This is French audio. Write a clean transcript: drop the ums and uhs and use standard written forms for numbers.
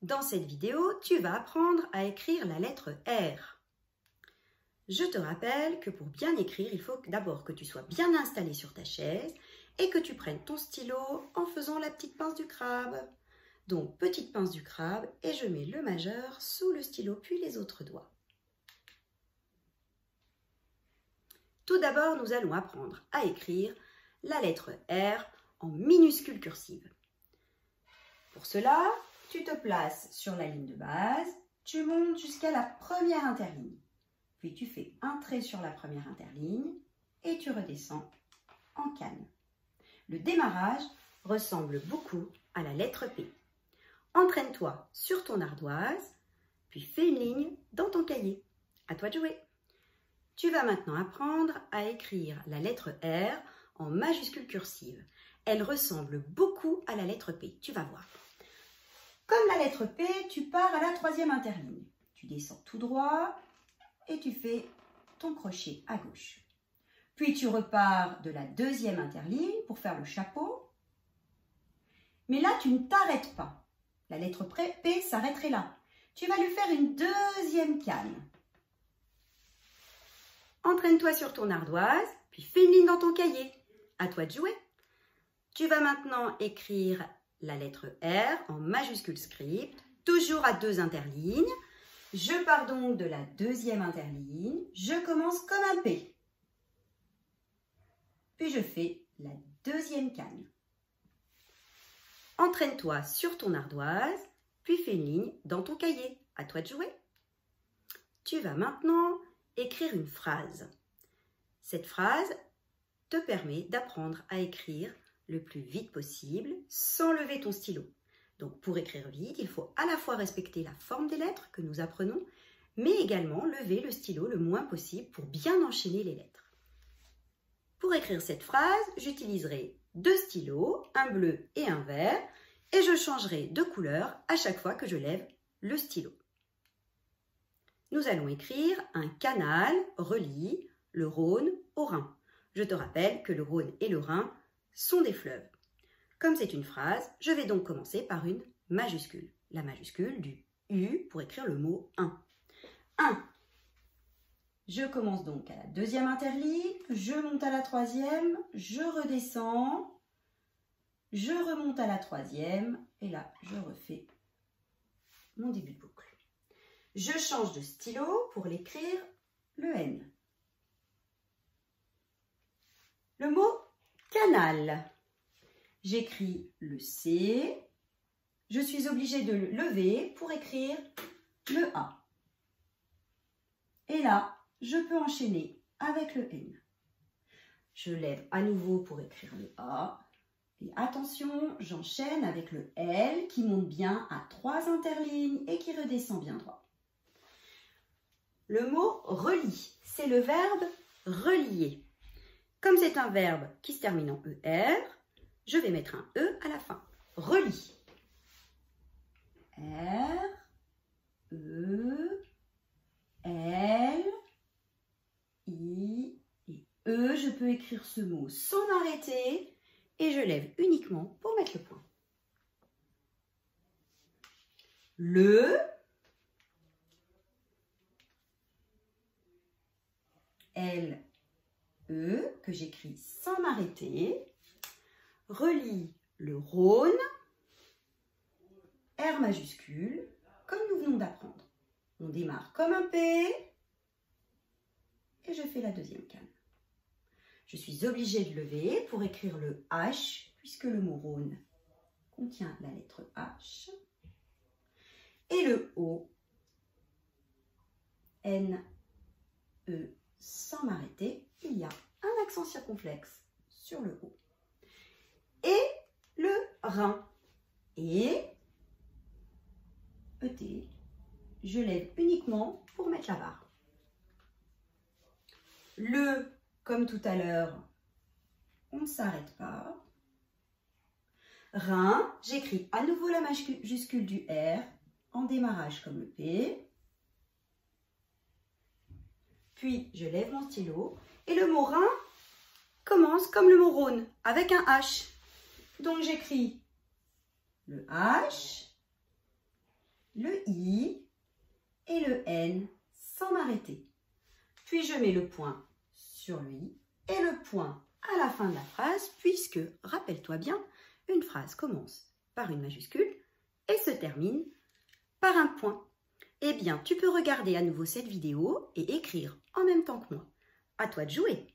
Dans cette vidéo, tu vas apprendre à écrire la lettre R. Je te rappelle que pour bien écrire, il faut d'abord que tu sois bien installé sur ta chaise et que tu prennes ton stylo en faisant la petite pince du crabe. Donc, petite pince du crabe et je mets le majeur sous le stylo puis les autres doigts. Tout d'abord, nous allons apprendre à écrire la lettre R en minuscule cursive. Pour cela, tu te places sur la ligne de base, tu montes jusqu'à la première interligne. Puis tu fais un trait sur la première interligne et tu redescends en canne. Le démarrage ressemble beaucoup à la lettre P. Entraîne-toi sur ton ardoise, puis fais une ligne dans ton cahier. À toi de jouer. Tu vas maintenant apprendre à écrire la lettre R en majuscule cursive. Elle ressemble beaucoup à la lettre P. Tu vas voir. Comme la lettre P, tu pars à la troisième interligne. Tu descends tout droit et tu fais ton crochet à gauche. Puis tu repars de la deuxième interligne pour faire le chapeau. Mais là, tu ne t'arrêtes pas. La lettre P s'arrêterait là. Tu vas lui faire une deuxième canne. Entraîne-toi sur ton ardoise, puis fais une ligne dans ton cahier. À toi de jouer. Tu vas maintenant écrire la lettre R en majuscule script, toujours à deux interlignes. Je pars donc de la deuxième interligne. Je commence comme un P. Puis je fais la deuxième canne. Entraîne-toi sur ton ardoise, puis fais une ligne dans ton cahier. À toi de jouer. Tu vas maintenant écrire une phrase. Cette phrase te permet d'apprendre à écrire le plus vite possible sans lever ton stylo. Donc pour écrire vite, il faut à la fois respecter la forme des lettres que nous apprenons, mais également lever le stylo le moins possible pour bien enchaîner les lettres. Pour écrire cette phrase, j'utiliserai deux stylos, un bleu et un vert, et je changerai de couleur à chaque fois que je lève le stylo. Nous allons écrire un canal relie le Rhône au Rhin. Je te rappelle que le Rhône et le Rhin sont des fleuves. Comme c'est une phrase, je vais donc commencer par une majuscule. La majuscule du U pour écrire le mot 1. 1. Je commence donc à la deuxième interligne, je monte à la troisième, je redescends, je remonte à la troisième et là je refais mon début de boucle. Je change de stylo pour l'écrire le N. Le mot canal. J'écris le C. Je suis obligée de le lever pour écrire le A. Et là, je peux enchaîner avec le N. Je lève à nouveau pour écrire le A. Et attention, j'enchaîne avec le L qui monte bien à 3 interlignes et qui redescend bien droit. Le mot relie, c'est le verbe relier. Comme c'est un verbe qui se termine en ER, je vais mettre un E à la fin. Relie. R, E, L, I et E. Je peux écrire ce mot sans m'arrêter et je lève uniquement pour mettre le point. Le, L, E, que j'écris sans m'arrêter, relie le Rhône, R majuscule, comme nous venons d'apprendre. On démarre comme un P et je fais la deuxième canne. Je suis obligée de lever pour écrire le H, puisque le mot Rhône contient la lettre H. Et le O, N, E, sans m'arrêter, il y a un accent circonflexe sur le O. Et le Rhin. Et ET, je lève uniquement pour mettre la barre. Le, comme tout à l'heure, on ne s'arrête pas. Rhin, j'écris à nouveau la majuscule du R en démarrage comme le P. Puis je lève mon stylo et le mot Rhin commence comme le mot Rhône avec un H. Donc j'écris le H, le I et le N sans m'arrêter. Puis je mets le point sur le I et le point à la fin de la phrase puisque, rappelle-toi bien, une phrase commence par une majuscule et se termine par un point. Eh bien, tu peux regarder à nouveau cette vidéo et écrire en même temps que moi. À toi de jouer!